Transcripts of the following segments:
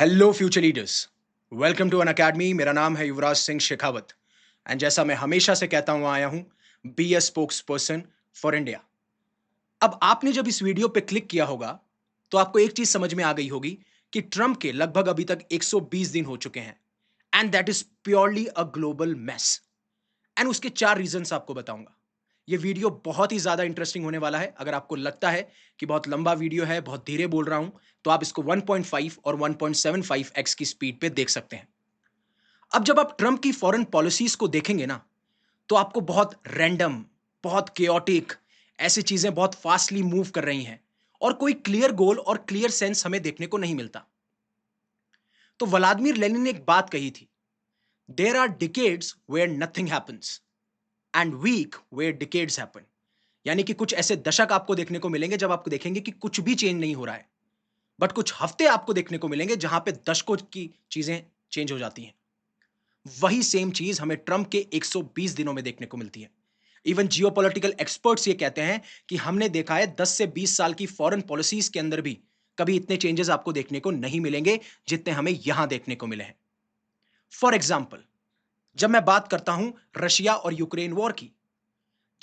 Hello future leaders, welcome to Unacademy. मेरा नाम है युवराज सिंह शेखावत एंड जैसा मैं हमेशा से कहता हुआ आया हूं, be a spokesperson for India. अब आपने जब इस वीडियो पे क्लिक किया होगा तो आपको एक चीज समझ में आ गई होगी कि ट्रंप के लगभग अभी तक 120 दिन हो चुके हैं and that is purely a global mess. And उसके चार रीजंस आपको बताऊंगा। ये वीडियो बहुत ही ज्यादा इंटरेस्टिंग होने वाला है। अगर आपको लगता है कि बहुत लंबा वीडियो है, बहुत धीरे बोल रहा हूं, तो आप इसको 1.5 और 1.75x की स्पीड पे देख सकते हैं। अब जब आप ट्रंप की फॉरेन पॉलिसीज को देखेंगे ना, तो आपको बहुत रैंडम, बहुत केओटिक, ऐसी चीजें बहुत फास्टली मूव कर रही हैं और कोई क्लियर गोल और क्लियर सेंस हमें देखने को नहीं मिलता। तो व्लादिमीर लेनिन ने एक बात कही थी, there are decades where nothing happens and week where decades happen. यानी कि कुछ ऐसे दशक आपको देखने को मिलेंगे जब आपको देखेंगे कि कुछ भी चेंज नहीं हो रहा है, बट कुछ हफ्ते आपको देखने को मिलेंगे जहां पे दशकों की चीजें चेंज हो जाती हैं। वही सेम चीज हमें ट्रंप के 120 दिनों में देखने को मिलती है। इवन जियोपॉलिटिकल एक्सपर्ट्स ये कहते हैं कि हमने देखा है 10 से 20 साल की फॉरेन पॉलिसीज के अंदर भी कभी इतने चेंजेस आपको देखने को नहीं मिलेंगे जितने हमें यहां देखने को मिले हैं। फॉर एग्जाम्पल, जब मैं बात करता हूं रशिया और यूक्रेन वॉर की,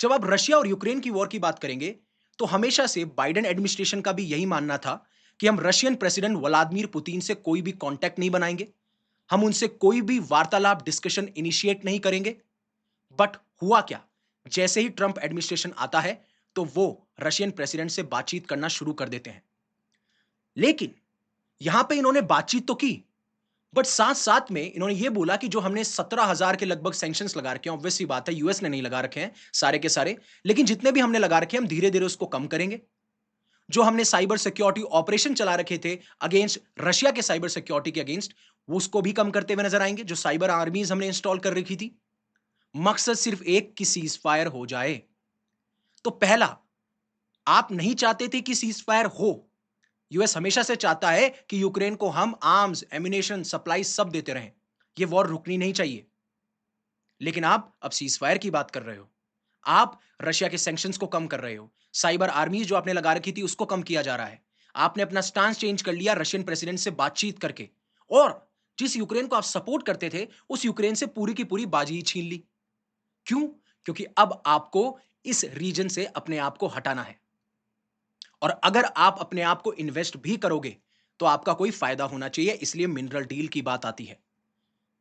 जब आप रशिया और यूक्रेन की वॉर की बात करेंगे, तो हमेशा से बाइडेन एडमिनिस्ट्रेशन का भी यही मानना था कि हम रशियन प्रेसिडेंट व्लादिमीर पुतिन से कोई भी कांटेक्ट नहीं बनाएंगे, हम उनसे कोई भी वार्तालाप डिस्कशन इनिशिएट नहीं करेंगे। बट हुआ क्या? जैसे ही ट्रंप एडमिनिस्ट्रेशन आता है, तो वो रशियन प्रेसिडेंट से बातचीत करना शुरू कर देते हैं। लेकिन यहां पे इन्होंने बातचीत तो की, बट साथ साथ में इन्होंने ये बोला कि जो हमने 17,000 के लगभग सैंक्शंस लगा रखे हैं, ऑब्वियसली बात है यूएस ने नहीं लगा रखे हैं सारे के सारे, लेकिन जितने भी हमने लगा रखे हैं हम धीरे धीरे उसको कम करेंगे। जो हमने साइबर सिक्योरिटी ऑपरेशन चला रखे थे अगेंस्ट रशिया के साइबर सिक्योरिटी के अगेंस्ट, वो उसको भी कम करते हुए नजर आएंगे। जो साइबर आर्मीज हमने इंस्टॉल कर रखी थी, मकसद सिर्फ एक कि सीज फायर हो जाए। तो पहला, आप नहीं चाहते थे कि सीज फायर हो। यूएस हमेशा से चाहता है कि यूक्रेन को हम आर्म्स, एम्यूनेशन, सप्लाई सब देते रहें। ये वॉर रुकनी नहीं चाहिए। लेकिन आप अब सीज फायर की बात कर रहे हो, आप रशिया के सैंक्शंस को कम कर रहे हो, साइबर आर्मीज जो आपने लगा रखी थी उसको कम किया जा रहा है। आपने अपना स्टांस चेंज कर लिया रशियन प्रेसिडेंट से बातचीत करके, और जिस यूक्रेन को आप सपोर्ट करते थे उस यूक्रेन से पूरी की पूरी बाजी ही छीन ली। क्यों? क्योंकि अब आपको इस रीजन से अपने आप को हटाना है, और अगर आप अपने आप को इन्वेस्ट भी करोगे तो आपका कोई फायदा होना चाहिए। इसलिए मिनरल डील की बात आती है।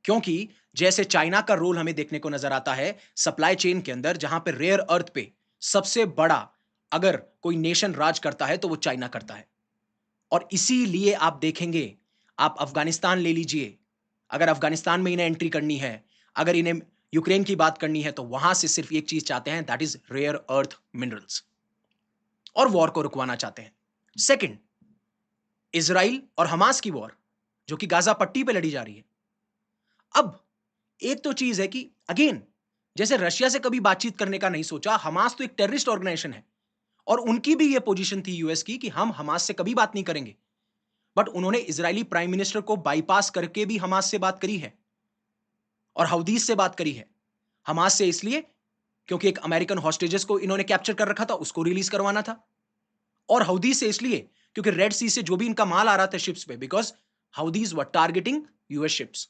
क्योंकि जैसे चाइना का रोल हमें देखने को नजर आता है सप्लाई चेन के अंदर, जहां पे रेयर अर्थ पे सबसे बड़ा अगर कोई नेशन राज करता है तो वो चाइना करता है। और इसीलिए आप देखेंगे, आप अफगानिस्तान ले लीजिए, अगर अफगानिस्तान में इन्हें एंट्री करनी है, अगर इन्हें यूक्रेन की बात करनी है, तो वहां से सिर्फ एक चीज चाहते हैं, that is rare earth minerals, और वॉर को रुकवाना चाहते हैं। सेकंड, इसराइल और हमास की वॉर, जो कि गाजा पट्टी पे लड़ी जा रही है। अब एक तो चीज है कि अगेन, जैसे रशिया से कभी बातचीत करने का नहीं सोचा, हमास तो एक टेररिस्ट ऑर्गेनाइजेशन है और उनकी भी ये पोजीशन थी यूएस की कि हम हमास से कभी बात नहीं करेंगे। बट उन्होंने इजरायली प्राइम मिनिस्टर को बाईपास करके भी हमास से बात करी है और हouthis से बात करी है। हमास से इसलिए क्योंकि एक अमेरिकन हॉस्टेजेस को इन्होंने कैप्चर कर रखा था, उसको रिलीज करवाना था। और हouthis से इसलिए क्योंकि रेड सी से जो भी इनका माल आ रहा था शिप्स पे, because houthis were targeting US ships.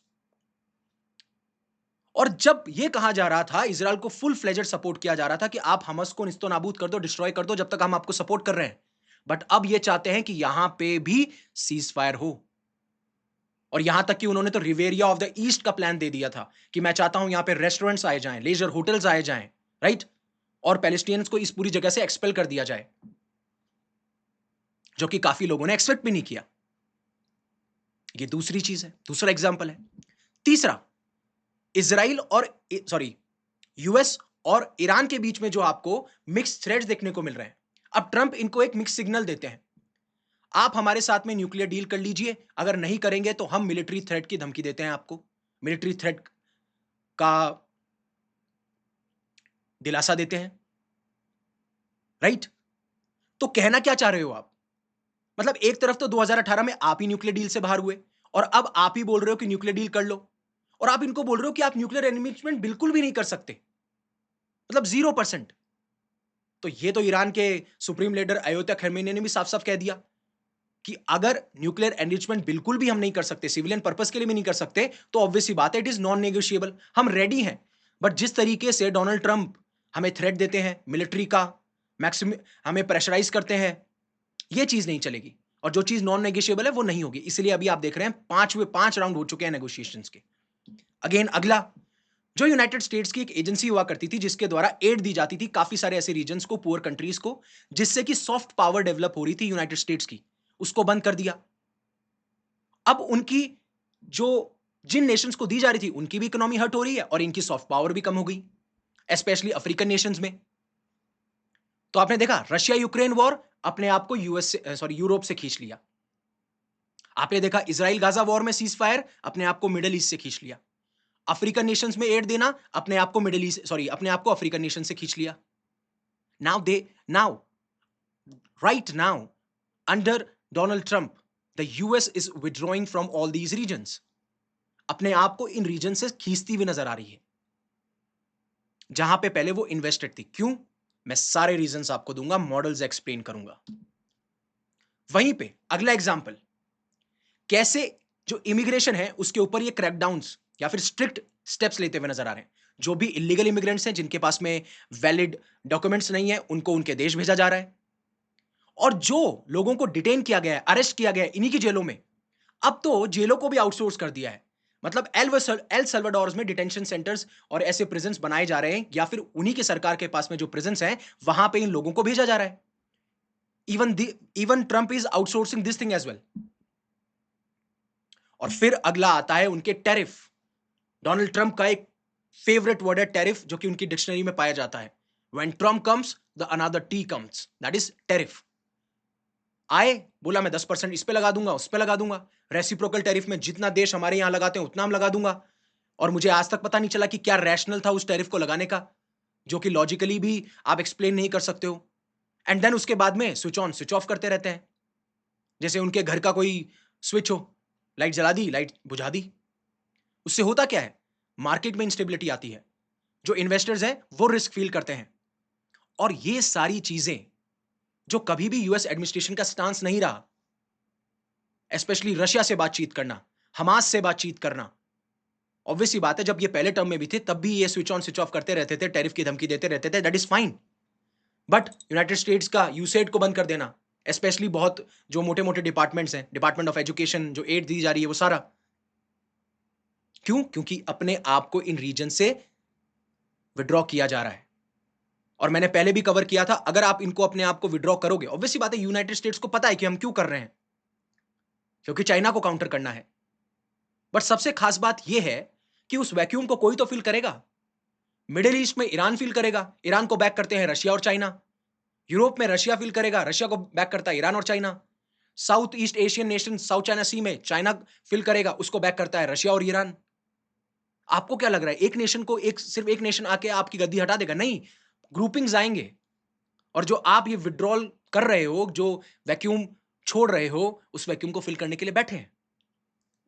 और जब यह कहा जा रहा था, इजराइल को फुल फ्लेजेड सपोर्ट किया जा रहा था कि आप हमास को निस्तो नाबूद कर दो, डिस्ट्रॉय कर दो, जब तक हम आपको सपोर्ट कर रहे हैं। बट अब यह चाहते हैं कि यहां पे भी सीज फायर हो। और यहां तक कि उन्होंने तो रिवेरिया ऑफ द ईस्ट का प्लान दे दिया था कि मैं चाहता हूं यहां पे रेस्टोरेंट्स आए जाएं, लेजर होटल्स आए जाएं, राइट, और पैलेस्टीनियंस को इस पूरी जगह से एक्सपेल कर दिया जाए, जो कि काफी लोगों ने एक्सपेक्ट भी नहीं किया। ये दूसरी चीज है, दूसरा एग्जाम्पल है। तीसरा, इसराइल और सॉरी यूएस और ईरान के बीच में जो आपको मिक्स थ्रेड्स देखने को मिल रहे हैं। अब ट्रंप इनको एक मिक्स सिग्नल देते हैं, आप हमारे साथ में न्यूक्लियर डील कर लीजिए, अगर नहीं करेंगे तो हम मिलिट्री थ्रेट की धमकी देते हैं, आपको मिलिट्री थ्रेट का दिलासा देते हैं, राइट। तो कहना क्या चाह रहे हो आप? मतलब एक तरफ तो 2018 में आप ही न्यूक्लियर डील से बाहर हुए और अब आप ही बोल रहे हो कि न्यूक्लियर डील कर लो, और आप इनको बोल रहे हो कि आप न्यूक्लियर एनरिचमेंट बिल्कुल भी नहीं कर सकते, मतलब 0%। तो ये तो ईरान के सुप्रीम लीडर अयोत्या खमेनी ने भी साफ साफ कह दिया कि अगर न्यूक्लियर एनरिचमेंट बिल्कुल भी हम नहीं कर सकते, सिविलियन पर्पस के लिए भी नहीं कर सकते, तो ऑब्वियसली बात है इट इज नॉन नेगोशिएबल, हम रेडी हैं। बट जिस तरीके से डोनाल्ड ट्रंप हमें थ्रेट देते हैं मिलिट्री का, मैक्सिमम हमें प्रेशराइज करते हैं, ये चीज नहीं चलेगी। और जो चीज नॉन नेगोशिएबल है वो नहीं होगी। इसलिए अभी आप देख रहे हैं पांच राउंड हो चुके हैं नेगोशिएशंस के। अगेन अगला, जो यूनाइटेड स्टेट्स की एक एजेंसी हुआ करती थी जिसके द्वारा एड दी जाती थी काफी सारे ऐसे रीजन्स को, पुअर कंट्रीज को, जिससे कि सॉफ्ट पावर डेवलप हो रही थी यूनाइटेड स्टेट्स की, उसको बंद कर दिया। अब उनकी जो जिन नेशंस को दी जा रही थी उनकी भी इकोनॉमी हर्ट हो रही है और इनकी सॉफ्ट पावर भी कम हो गई, स्पेशली अफ्रीकन नेशंस में। तो आपने देखा रशिया यूक्रेन वॉर अपने आप को यूरोप से खींच लिया। आपने देखा इजराइल गाजा वॉर में सीज फायर अपने आप को मिडिल ईस्ट से खींच लिया। अफ्रीकन नेशंस में एड देना अपने आप को अपने आप को अफ्रीकन नेशन से खींच लिया। Now right now under Donald Trump the US is withdrawing from all these regions, अपने आप को इन रीजन से खींचती हुई नजर आ रही है जहां पे पहले वो इन्वेस्टेड थी। क्यों? मैं सारे रीजंस आपको दूंगा, मॉडल्स एक्सप्लेन करूंगा। वहीं पे अगला एग्जांपल, कैसे जो इमिग्रेशन है उसके ऊपर ये क्रैकडाउन्स या फिर स्ट्रिक्ट स्टेप्स लेते हुए नजर आ रहे हैं। जो भी इलीगल इमिग्रेंट्स हैं जिनके पास में वैलिड डॉक्यूमेंट्स नहीं है उनको उनके देश भेजा जा रहा है, और जो लोगों को डिटेन किया गया है, अरेस्ट किया गया है इन्हीं की जेलों में, अब तो जेलों को भी आउटसोर्स कर दिया है। मतलब एल सल्वाडोर में डिटेंशन सेंटर्स और ऐसे प्रिजन्स बनाए जा रहे हैं, या फिर उन्हीं के सरकार के पास में जो प्रिजन्स हैं वहां पे इन लोगों को भेजा जा रहा है। Even Trump is outsourcing this thing as well. और फिर अगला आता है उनके टैरिफ। डोनाल्ड ट्रंप का एक फेवरेट वर्ड है टैरिफ, जो कि उनकी डिक्शनरी में पाया जाता है। When Trump comes the another T comes, that is tariff. आए, बोला मैं 10% इस पे लगा दूंगा, उस पे लगा दूंगा। रेसिप्रोकल टैरिफ में जितना देश हमारे यहां लगाते हैं उतना हम लगा दूंगा। और मुझे आज तक पता नहीं चला कि क्या रैशनल था उस टैरिफ को लगाने का, जो कि लॉजिकली भी आप एक्सप्लेन नहीं कर सकते हो। एंड देन उसके बाद में स्विच ऑन स्विच ऑफ करते रहते हैं, जैसे उनके घर का कोई स्विच हो, लाइट जला दी लाइट बुझा दी। उससे होता क्या है, मार्केट में इंस्टेबिलिटी आती है, जो इन्वेस्टर्स हैं वो रिस्क फील करते हैं। और ये सारी चीजें जो कभी भी यूएस एडमिनिस्ट्रेशन का स्टांस नहीं रहा, स्पेशली रशिया से बातचीत करना, हमास से बातचीत करना, ऑब्वियसली बात है जब ये पहले टर्म में भी थे तब भी ये स्विच ऑन स्विच ऑफ करते रहते थे, टैरिफ की धमकी देते रहते थे, that is fine. But United states का यूसेड को बंद कर देना, स्पेशली बहुत जो मोटे मोटे डिपार्टमेंट्स हैं, डिपार्टमेंट ऑफ एजुकेशन, जो एड दी जा रही है वो सारा, क्यों? क्योंकि अपने आप को इन रीजन से विड्रॉ किया जा रहा है। और मैंने पहले भी कवर किया था, अगर आप इनको अपने आप को विड्रॉ करोगे, ऑब्वियसली बात है यूनाइटेड स्टेट्स को पता है कि हम क्यों कर रहे हैं, क्योंकि चाइना को काउंटर करना है। बट सबसे खास बात यह है कि उस वैक्यूम को कोई तो फिल करेगा। मिडिल ईस्ट में ईरान फिल करेगा, ईरान को बैक करते हैं रशिया और चाइना। यूरोप में रशिया फिल करेगा, रशिया को बैक करता है ईरान और China. South East Asian nation, South China Sea में चाइना फिल करेगा, उसको बैक करता है रशिया और ईरान। आपको क्या लग रहा है एक नेशन को, सिर्फ एक नेशन आके आपकी गद्दी हटा देगा? नहीं, ग्रुपिंग्स आएंगे। और जो आप ये विड्रॉल कर रहे हो, जो वैक्यूम छोड़ रहे हो, उस वैक्यूम को फिल करने के लिए बैठे हैं।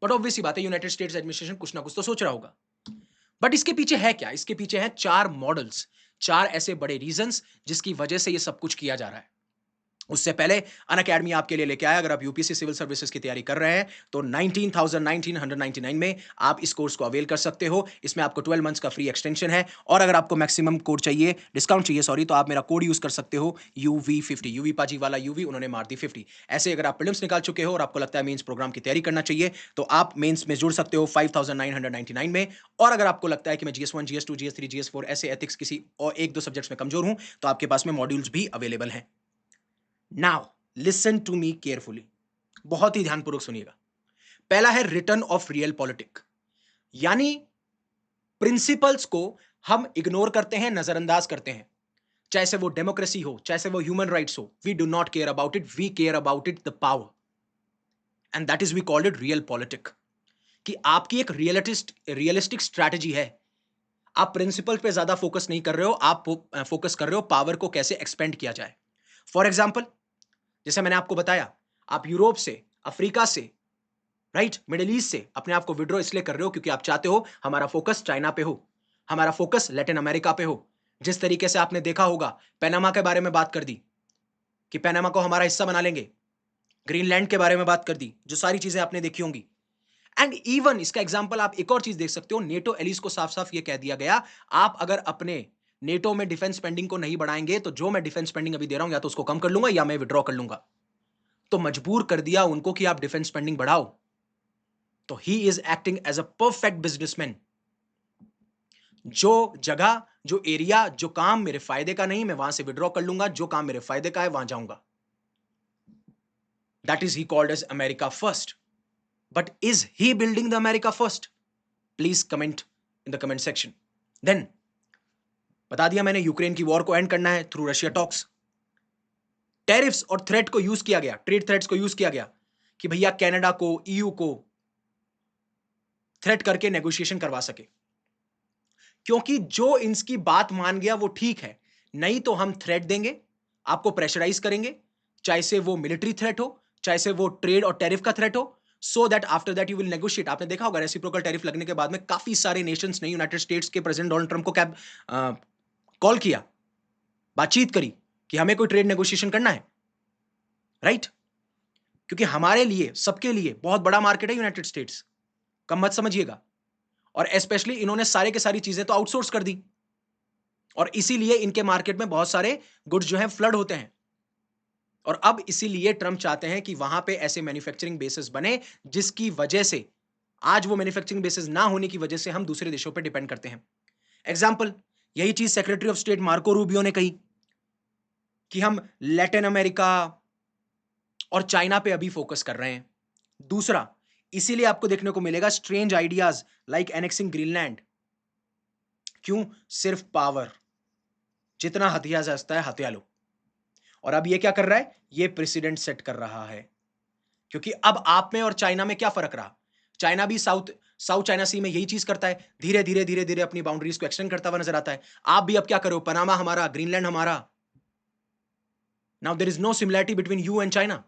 बट ऑब्वियसली बात है यूनाइटेड स्टेट्स एडमिनिस्ट्रेशन कुछ ना कुछ तो सोच रहा होगा। बट इसके पीछे है क्या? इसके पीछे है 4 मॉडल्स, 4 ऐसे बड़े रीजंस जिसकी वजह से ये सब कुछ किया जा रहा है। उससे पहले अनअकैडमी आपके लिए लेके आया, अगर आप यूपीएससी सिविल सर्विसेज की तैयारी कर रहे हैं तो 19,199 में आप इस कोर्स को अवेल कर सकते हो। इसमें आपको 12 मंथ्स का फ्री एक्सटेंशन है, और अगर आपको मैक्सिमम कोड चाहिए, डिस्काउंट चाहिए सॉरी, तो आप मेरा कोड यूज कर सकते हो UV50, यूवी पाजी वाला यूवी, उन्होंने मार दी 50। ऐसे अगर आप प्रीलिम्स निकाल चुके हो और आपको लगता है मेंस प्रोग्राम की तैयारी करना चाहिए, तो आप मेंस में जुड़ सकते हो 5,999 में। और अगर आपको लगता है कि मैं GS1 GS2 GS3 GS4 ऐसे एथिक्स किसी और 1-2 सब्जेक्ट्स में कमजोर हूं, तो आपके पास में मॉड्यूल्स भी अवेलेबल हैं। Now listen to me carefully, बहुत ही ध्यानपूर्वक सुनिएगा। पहला है रिटर्न ऑफ रियल पॉलिटिक, यानी प्रिंसिपल्स को हम इग्नोर करते हैं, नजरअंदाज करते हैं। चाहे से वो डेमोक्रेसी हो, चाहे से वो ह्यूमन राइट्स हो, we do not care about it, we care about it the power, and that is we called it realpolitik. कि आपकी एक रियलिस्टिक स्ट्रैटेजी है, आप प्रिंसिपल पे ज्यादा फोकस नहीं कर रहे हो, आप फोकस कर रहे हो पावर को कैसे एक्सपेंड किया जाए। फॉर एग्जाम्पल, जैसे मैंने आपको बताया, आप यूरोप से, अफ्रीका से, राइट, मिडिल ईस्ट से अपने आप को विड्रॉ इसलिए कर रहे हो क्योंकि आप चाहते हो हमारा फोकस चाइना पे हो, हमारा फोकस लैटिन अमेरिका पे हो। जिस तरीके से आपने देखा होगा, पैनामा के बारे में बात कर दी कि पैनामा को हमारा हिस्सा बना लेंगे, ग्रीनलैंड के बारे में बात कर दी, जो सारी चीजें आपने देखी होंगी। एंड इवन इसका एग्जांपल आप एक और चीज देख सकते हो, नेटो एलिस को साफ साफ ये कह दिया गया, आप अगर अपने नेटो में डिफेंस स्पेंडिंग को नहीं बढ़ाएंगे तो जो मैं डिफेंस स्पेंडिंग अभी दे रहा हूं या तो उसको कम कर लूंगा या मैं विड्रॉ कर लूंगा। तो मजबूर कर दिया उनको कि आप डिफेंस स्पेंडिंग बढ़ाओ। तो he is acting as a perfect businessman. जो जगह, जो एरिया, जो काम मेरे फायदे का नहीं, मैं वहां से विड्रॉ कर लूंगा, जो काम मेरे फायदे का है वहां जाऊंगा। That is he called as America first. But is he building the America first? Please comment in the comment section. Then बता दिया मैंने, यूक्रेन की वॉर को एंड करना है थ्रू रशिया टॉक्स। टैरिफ्स और थ्रेट को यूज किया गया, ट्रेड थ्रेट्स को यूज किया गया कि भैया कनाडा को, ईयू को थ्रेट करके नेगोशिएशन करवा सके। क्योंकि जो इनकी बात मान गया वो ठीक है, नहीं तो हम थ्रेट देंगे, आपको प्रेशराइज करेंगे, चाहे से वो मिलिट्री थ्रेट हो, चाहे से वो ट्रेड और टैरिफ का थ्रेट हो, so that after that you will negotiate. आपने देखा होगा रेसिप्रोकल टैरिफ लगने के बाद में काफी सारे नेशंस ने यूनाइटेड स्टेट्स के प्रेसिडेंट डोनाल्ड ट्रंप को कैब कॉल किया, बातचीत करी कि हमें कोई ट्रेड नेगोशिएशन करना है, राइट? क्योंकि हमारे लिए, सबके लिए बहुत बड़ा मार्केट है यूनाइटेड स्टेट्स, कम मत समझिएगा। और स्पेशली इन्होंने सारे के सारी चीजें तो आउटसोर्स कर दी, और इसीलिए इनके मार्केट में बहुत सारे गुड्स जो हैं फ्लड होते हैं। और अब इसीलिए ट्रंप चाहते हैं कि वहां पे ऐसे मैन्युफैक्चरिंग बेसिस बने जिसकी वजह से, आज वो मैन्युफैक्चरिंग बेसिस ना होने की वजह से हम दूसरे देशों पर डिपेंड करते हैं। एग्जाम्पल, यही चीज secretary of state Marco Rubio ने कही कि हम लैटिन अमेरिका और चाइना पे अभी फोकस कर रहे हैं। दूसरा, इसीलिए आपको देखने को मिलेगा strange ideas like annexing Greenland. क्यों? सिर्फ पावर, जितना हथिया जा सकता है हथिया लो। और अब ये क्या कर रहा है? ये प्रेसिडेंट सेट कर रहा है। क्योंकि अब आप में और चाइना में क्या फर्क रहा? चाइना भी साउथ साउथ चाइना सी में यही चीज करता है, धीरे धीरे धीरे धीरे अपनी बाउंड्रीज को एक्सटेंड करता हुआ नजर आता है। आप भी अब क्या करो? पनामा हमारा, ग्रीनलैंड हमारा। Now there is no similarity between you and China.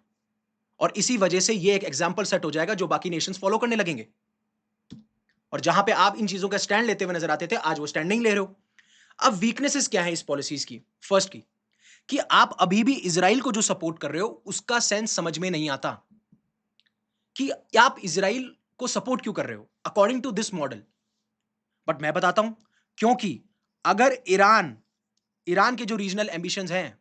और इसी वजह से ये एक एग्जाम्पल सेट हो जाएगा जो बाकी नेशंस फॉलो करने लगेंगे। और जहां पे आप इन चीजों का स्टैंड लेते हुए नजर आते थे, आज वो स्टैंड नहीं ले रहे हो। अब वीकनेसेस क्या है इस पॉलिसीज की? फर्स्ट की कि आप अभी भी इजराइल को जो सपोर्ट कर रहे हो उसका सेंस समझ में नहीं आता कि आप इजराइल को सपोर्ट क्यों कर रहे हो according to this model. But मैं बताता हूं, क्योंकि अगर ईरान, ईरान के जो रीजनल एम्बिशंस हैं,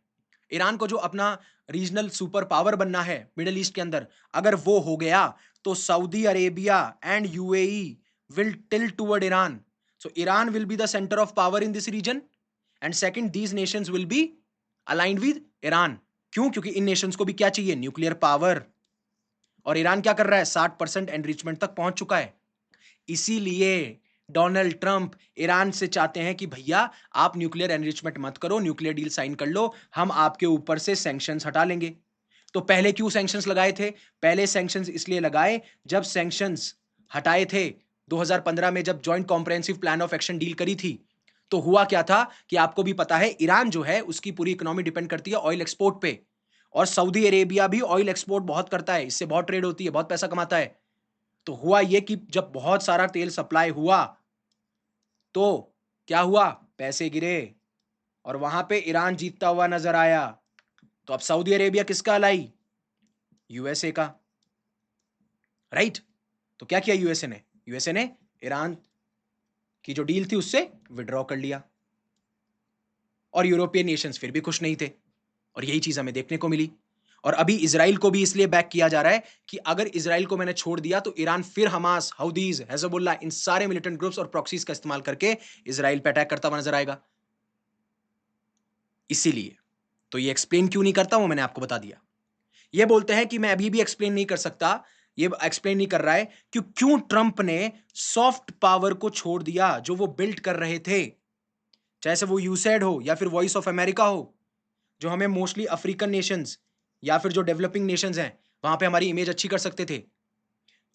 ईरान को जो अपना रीजनल सुपर पावर बनना है मिडिल ईस्ट के अंदर, अगर वो हो गया तो Saudi Arabia and UAE will tilt toward Iran. So Iran will be the centre of power in this region, and second these nations will be aligned with Iran. क्यों? क्योंकि इन नेशंस को भी क्या चाहिए? Nuclear power. और Iran क्या कर रहा है? 60% एनरिचमेंट तक पहुंच चुका है। इसीलिए डोनाल्ड ट्रंप ईरान से चाहते हैं कि भैया आप न्यूक्लियर एनरिचमेंट मत करो, न्यूक्लियर डील साइन कर लो, हम आपके ऊपर से सैंक्शंस हटा लेंगे। तो पहले क्यों सैंक्शंस लगाए थे? पहले सैंक्शंस इसलिए लगाए, जब सैंक्शंस हटाए थे 2015 में, जब joint comprehensive plan of action deal करी थी, तो हुआ क्या था कि आपको भी पता है, ईरान जो है उसकी पूरी इकोनॉमी डिपेंड करती है ऑयल एक्सपोर्ट पे। और सऊदी अरेबिया भी ऑयल एक्सपोर्ट बहुत करता है, इससे बहुत ट्रेड होती है, बहुत पैसा कमाता है। तो हुआ यह कि जब बहुत सारा तेल सप्लाई हुआ तो क्या हुआ? पैसे गिरे और वहां पे ईरान जीतता हुआ नजर आया। तो अब सऊदी अरेबिया किसका लाई? यूएसए का, राइट? तो क्या किया यूएसए ने? यूएसए ने ईरान की जो डील थी उससे विड्रॉ कर लिया। और यूरोपियन नेशंस फिर भी खुश नहीं थे, और यही चीज हमें देखने को मिली। और अभी इजराइल को भी इसलिए बैक किया जा रहा है कि अगर इजराइल को मैंने छोड़ दिया तो ईरान फिर हमास, हौदीज, हेजबुल्ला, इन सारे मिलिटेंट ग्रुप्स और प्रॉक्सीज का इस्तेमाल करके इजराइल पे अटैक करता हुआ नजर आएगा। इसीलिए तो ये एक्सप्लेन क्यों नहीं करता वो मैंने आपको बता दिया। ये बोलते हैं कि मैं अभी भी एक्सप्लेन नहीं कर सकता, ये एक्सप्लेन नहीं कर रहा है कि क्यों ट्रंप ने सॉफ्ट पावर को छोड़ दिया जो वो बिल्ड कर रहे थे, चाहे से वो यूसैड हो या फिर वॉइस ऑफ अमेरिका हो, जो हमें मोस्टली अफ्रीकन नेशंस या फिर जो डेवलपिंग नेशंस हैं वहां पे हमारी इमेज अच्छी कर सकते थे।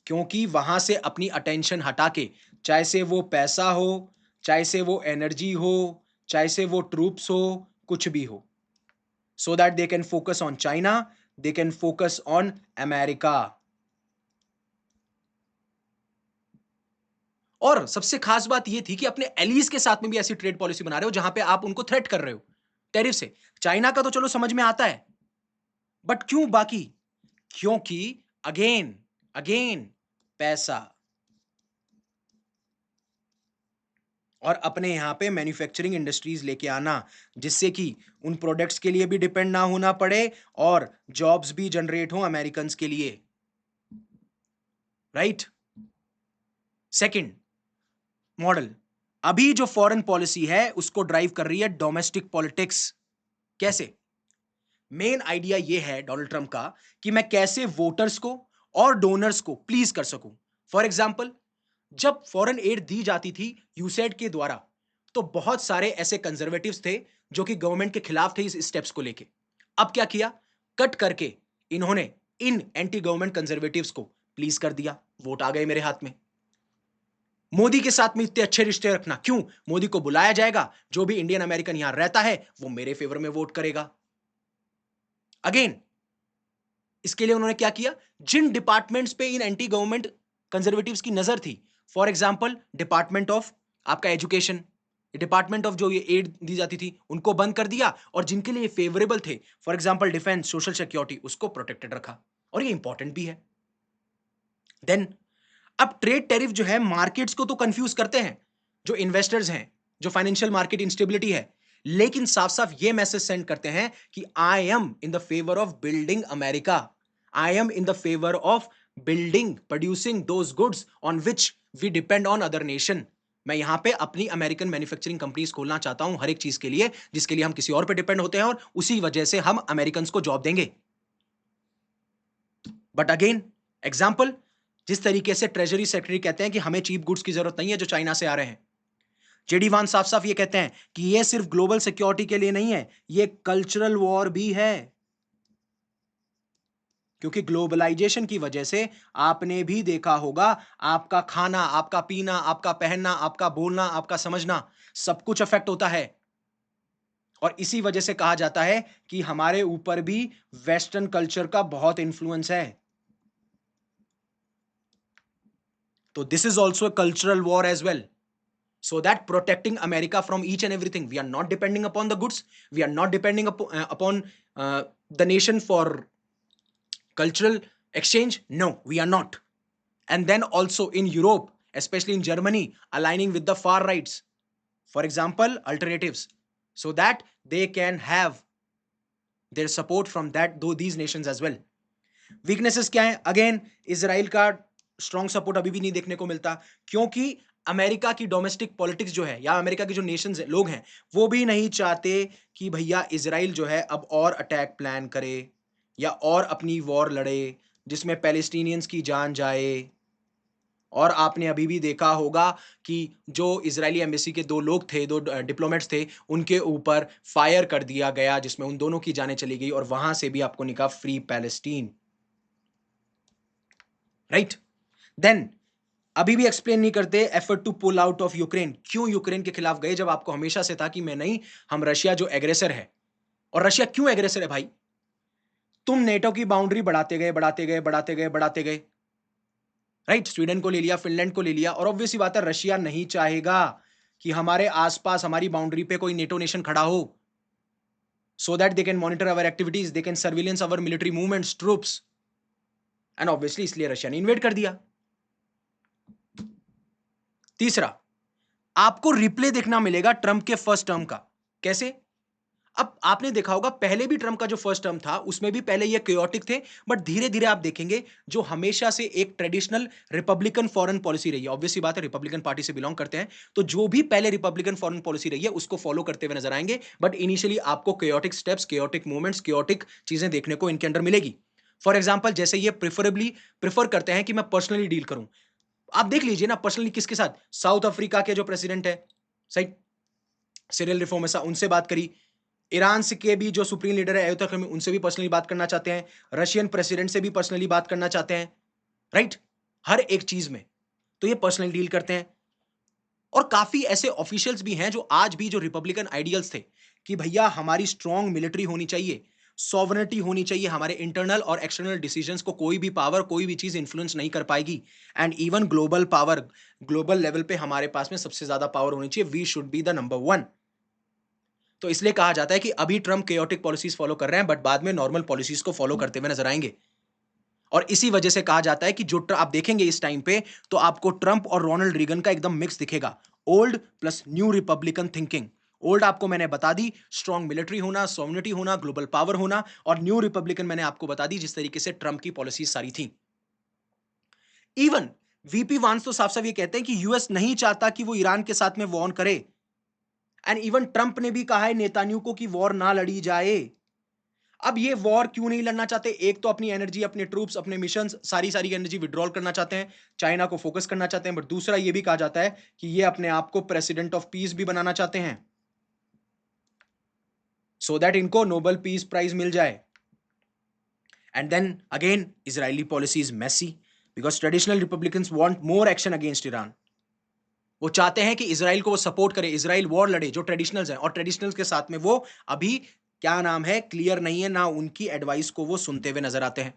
क्योंकि वहां से अपनी अटेंशन हटा के, चाहे से वो पैसा हो, चाहे से वो एनर्जी हो, चाहे से वो ट्रूप्स हो, कुछ भी हो, so that they can focus on China, they can focus on America. और सबसे खास बात यह थी कि अपने एलीज के साथ में भी ऐसी ट्रेड पॉलिसी बना रहे हो जहां पे आप उनको थ्रेट कर रहे हो टैरिफ से। चाइना का तो चलो समझ में आता है, बट क्यों बाकी? क्योंकि अगेन अगेन पैसा, और अपने यहां पे मैन्युफैक्चरिंग इंडस्ट्रीज लेके आना, जिससे कि उन प्रोडक्ट्स के लिए भी डिपेंड ना होना पड़े और जॉब्स भी जनरेट हो अमेरिकन्स के लिए, राइट। सेकंड मॉडल, अभी जो फॉरेन पॉलिसी है उसको ड्राइव कर रही है डोमेस्टिक पॉलिटिक्स। कैसे? मेन आइडिया ये है डोनाल्ड ट्रंप का कि मैं कैसे वोटर्स को और डोनर्स को प्लीज कर सकूं। फॉर एग्जाम्पल, जब फॉरेन एड दी जाती थी यूसैइड के द्वारा, तो बहुत सारे ऐसे कंजर्वेटिव्स थे जो कि गवर्नमेंट के खिलाफ थे इस स्टेप्स को लेके। अब क्या किया? कट करके इन्होंने इन एंटी गवर्नमेंट कंजर्वेटिव्स को प्लीज कर दिया, वोट आ गए मेरे हाथ में। मोदी के साथ में इतने अच्छे रिश्ते रखना क्यों? मोदी को बुलाया जाएगा, जो भी इंडियन अमेरिकन यहां रहता है वो मेरे फेवर में वोट करेगा। अगेन इसके लिए उन्होंने क्या किया? जिन डिपार्टमेंट्स पे इन एंटी गवर्नमेंट कंजर्वेटिव्स की नजर थी, फॉर एग्जांपल डिपार्टमेंट ऑफ आपका एजुकेशन, डिपार्टमेंट ऑफ जो ये एड दी जाती थी उनको बंद कर दिया, और जिनके लिए फेवरेबल थे, for example defence, social security, उसको प्रोटेक्टेड रखा। और ये इंपॉर्टेंट भी है। देन अब ट्रेड टैरिफ जो है मार्केट्स को तो कंफ्यूज करते हैं, जो इन्वेस्टर्स हैं, जो फाइनेंशियल मार्केट इंस्टेबिलिटी है, लेकिन साफ साफ ये मैसेज सेंड करते हैं कि I am in the favour of building America, I am in the favour of building producing those goods on which we depend on other nation. मैं यहां पे अपनी अमेरिकन मैन्युफैक्चरिंग कंपनीज खोलना चाहता हूं हर एक चीज के लिए, जिसके लिए हम किसी और पे डिपेंड होते हैं, और उसी वजह से हम अमेरिकन को जॉब देंगे। बट अगेन एग्जाम्पल, जिस तरीके से ट्रेजरी सेक्रेटरी कहते हैं कि हमें चीप गुड्स की जरूरत नहीं है जो चाइना से आ रहे हैं, जेडी वान साफ साफ ये कहते हैं कि ये सिर्फ ग्लोबल सिक्योरिटी के लिए नहीं है, ये कल्चरल वॉर भी है। क्योंकि ग्लोबलाइजेशन की वजह से आपने भी देखा होगा, आपका खाना, आपका पीना, आपका पहनना, आपका बोलना, आपका समझना, सब कुछ अफेक्ट होता है। और इसी वजह से कहा जाता है कि हमारे ऊपर भी वेस्टर्न कल्चर का बहुत इंफ्लुएंस है। तो this is also a cultural war as well, so that protecting America from each and everything, we are not depending upon the goods, we are not depending upon the nation for cultural exchange. No, we are not. And then also in Europe, especially in Germany, aligning with the far rights, for example alternatives, so that they can have their support from that though these nations as well. Weaknesses क्या है? Again Israel का strong support अभी भी नहीं देखने को मिलता, क्योंकि अमेरिका की डोमेस्टिक पॉलिटिक्स जो है, या अमेरिका के जो नेशंस लोग हैं, वो भी नहीं चाहते कि भैया इसराइल जो है अब और अटैक प्लान करे या और अपनी वॉर लड़े जिसमें पैलेस्टीनियंस की जान जाए। और आपने अभी भी देखा होगा कि जो इजरायली एम्बेसी के दो लोग थे, दो डिप्लोमेट्स थे, उनके ऊपर फायर कर दिया गया, जिसमें उन दोनों की जानें चली गई, और वहां से भी आपको निकला फ्री पैलेस्टीन, राइट। देन अभी भी एक्सप्लेन नहीं करते effort to pull out of Ukraine. क्यों यूक्रेन के खिलाफ गए जब आपको हमेशा से था कि मैं नहीं, हम रशिया जो एग्रेसर है। और रशिया क्यों एग्रेसर है भाई? तुम नेटो की बाउंड्री बढ़ाते गए, बढ़ाते गए, बढ़ाते गए, बढ़ाते गए, राइट। स्वीडन को ले लिया, फिनलैंड को ले लिया, और ऑब्वियस सी बात है रशिया नहीं चाहेगा कि हमारे आसपास हमारी बाउंड्री पे कोई नेटो नेशन खड़ा हो, so that they can monitor our activities, they can surveillance our military movements, troops, and obviously इसलिए रशिया ने इन्वेड कर दिया। तीसरा, आपको रिप्ले देखना मिलेगा ट्रंप के फर्स्ट टर्म का। कैसे? अब आपने देखा होगा पहले भी ट्रंप का जो फर्स्ट टर्म था उसमें भी पहले ये क्योटिक थे, बट धीरे धीरे आप देखेंगे जो हमेशा से एक ट्रेडिशनल रिपब्लिकन फॉरेन पॉलिसी रही है, ऑब्वियसली बात है रिपब्लिकन पार्टी से बिलोंग करते हैं, तो जो भी पहले रिपब्लिकन फॉरेन पॉलिसी रही है उसको फॉलो करते हुए नजर आएंगे। बट इनिशियली आपको chaotic steps, chaotic movements, chaotic चीजें देखने को इनके अंदर मिलेगी। फॉर एग्जाम्पल, जैसे ये प्रेफर करते हैं कि मैं पर्सनली डील करूं। आप देख लीजिए ना, पर्सनली किसके साथ? साउथ अफ्रीका के जो प्रेसिडेंट है, सही, सिरिल रिफॉर्मेसा, उनसे बात करी। ईरान से के भी जो सुप्रीम लीडर है अयोध्या खमेनी, उनसे भी पर्सनली बात करना चाहते हैं। रशियन प्रेसिडेंट से भी पर्सनली बात करना चाहते हैं, राइट। हर एक चीज में तो ये पर्सनली डील करते हैं। और काफी ऐसे ऑफिशियल्स भी हैं जो आज भी जो रिपब्लिकन आइडियल्स थे कि भैया हमारी स्ट्रॉन्ग मिलिट्री होनी चाहिए, सॉवरेनिटी होनी चाहिए, हमारे इंटरनल और एक्सटर्नल डिसीजंस को कोई भी पावर, कोई भी चीज इन्फ्लुएंस नहीं कर पाएगी, and even global power, global level पे हमारे पास में सबसे ज्यादा पावर होनी चाहिए, we should be the number one. तो इसलिए कहा जाता है कि अभी ट्रंप केओटिक पॉलिसीज फॉलो कर रहे हैं, बट बाद में नॉर्मल पॉलिसीज को फॉलो करते हुए नजर आएंगे। और इसी वजह से कहा जाता है कि जो आप देखेंगे इस टाइम पे, तो आपको ट्रंप और रोनाल्ड रीगन का एकदम मिक्स दिखेगा। Old plus new Republican thinking. Old आपको मैंने बता दी, स्ट्रॉन्ग मिलिट्री होना, सॉवरेनिटी होना, ग्लोबल पावर होना, और न्यू रिपब्लिकन मैंने आपको बता दी जिस तरीके से ट्रंप की पॉलिसी सारी थी। इवन वीपी वांस तो साफ साफ ये कहते हैं कि यूएस नहीं चाहता कि वो ईरान के साथ में वॉर करे। एंड इवन ट्रंप ने भी कहा है नेतान्याहू को कि वॉर ना लड़ी जाए। अब ये वॉर क्यों नहीं लड़ना चाहते? एक तो अपनी एनर्जी, अपने ट्रूप्स, अपने मिशन, सारी सारी एनर्जी विड्रॉल करना चाहते हैं, चाइना को फोकस करना चाहते हैं। बट दूसरा ये भी कहा जाता है कि ये अपने आप को प्रेसिडेंट ऑफ पीस भी बनाना चाहते हैं, सो दैट इनको नोबेल पीस प्राइज मिल जाए। And then again Israeli policy is messy because traditional Republicans want more action against Iran. वो चाहते हैं कि इसराइल को वो सपोर्ट करे, इसराइल वॉर लड़े, जो ट्रेडिशनल्स हैं, और ट्रेडिशनल्स के साथ में वो अभी क्या नाम है क्लियर नहीं है, ना उनकी एडवाइस को वो सुनते हुए नजर आते हैं।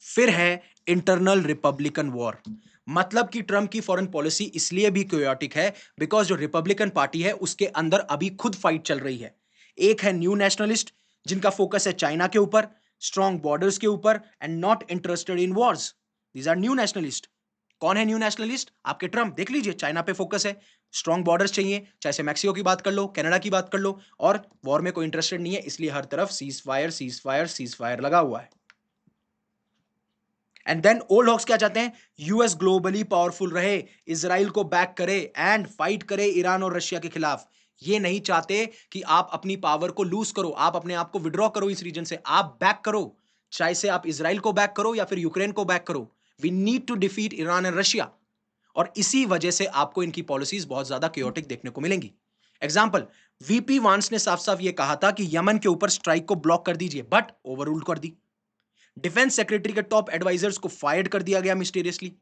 फिर है इंटरनल रिपब्लिकन वॉर। मतलब कि ट्रंप की फॉरेन पॉलिसी इसलिए भी क्योटिक है बिकॉज जो रिपब्लिकन पार्टी है उसके अंदर अभी खुद फाइट चल रही है। एक है न्यू नेशनलिस्ट जिनका फोकस है चाइना के ऊपर, स्ट्रॉन्ग बॉर्डर्स के ऊपर, and not interested in wars. These are new nationalist. कौन है न्यू नेशनलिस्ट? आपके ट्रंप। देख लीजिए, चाइना पे फोकस है, स्ट्रॉन्ग बॉर्डर्स चाहिए, चाहे से मैक्सिको की बात कर लो, कनाडा की बात कर लो, और वॉर में कोई इंटरेस्टेड नहीं है, इसलिए हर तरफ cease fire cease fire cease fire लगा हुआ है। एंड देन ओल्ड हॉक्स क्या चाहते हैं? यूएस ग्लोबली पावरफुल रहे, इसराइल को बैक करे एंड फाइट करे ईरान और रशिया के खिलाफ। ये नहीं चाहते कि आप अपनी पावर को लूज करो, आप अपने आप को विड्रॉ करो इस रीजन से, आप बैक करो, चाहे से आप इसराइल को बैक करो या फिर यूक्रेन को बैक करो। We need to defeat Iran and Russia. और इसी वजह से आपको इनकी पॉलिसीज बहुत ज्यादा क्योटिक देखने को मिलेंगी। एग्जाम्पल, वीपी वांस ने साफ साफ यह कहा था कि यमन के ऊपर स्ट्राइक को ब्लॉक कर दीजिए, बट ओवर रूल कर दी। डिफेंस सेक्रेटरी के टॉप एडवाइजर्स को फायर्ड कर दिया गया मिस्टीरियसली।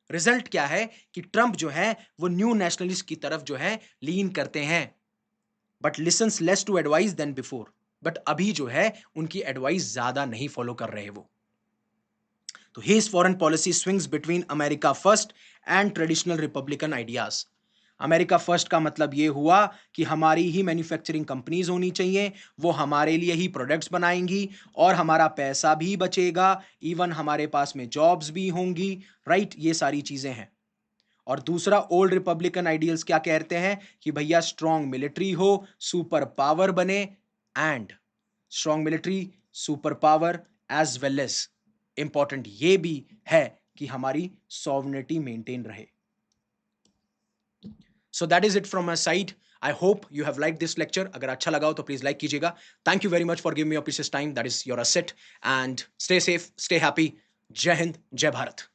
रिजल्ट क्या है कि ट्रंप जो है वो न्यू नेशनलिस्ट की तरफ जो है लीन करते हैं, but listens less to advice then before. But अभी जो है उनकी एडवाइस ज्यादा नहीं फॉलो कर रहे वो। तो his foreign policy swings between America first and traditional Republican ideas. America first का मतलब यह हुआ कि हमारी ही मैन्युफैक्चरिंग कंपनीज होनी चाहिए, वो हमारे लिए ही प्रोडक्ट्स बनाएंगी और हमारा पैसा भी बचेगा, इवन हमारे पास में जॉब्स भी होंगी, राइट? ये सारी चीजें हैं। और दूसरा ओल्ड रिपब्लिकन आइडियल्स क्या कहते हैं कि भैया स्ट्रॉन्ग मिलिट्री हो, सुपर पावर बने, and strong military, super power, as well as important ये भी है कि हमारी सॉवरेनिटी मेंटेन रहे। So that is it from my side. I hope you have liked this lecture. अगर अच्छा लगा हो तो प्लीज लाइक कीजिएगा। Thank you very much for giving me your precious time. That is your asset. And stay safe, stay happy. जय हिंद, जय भारत।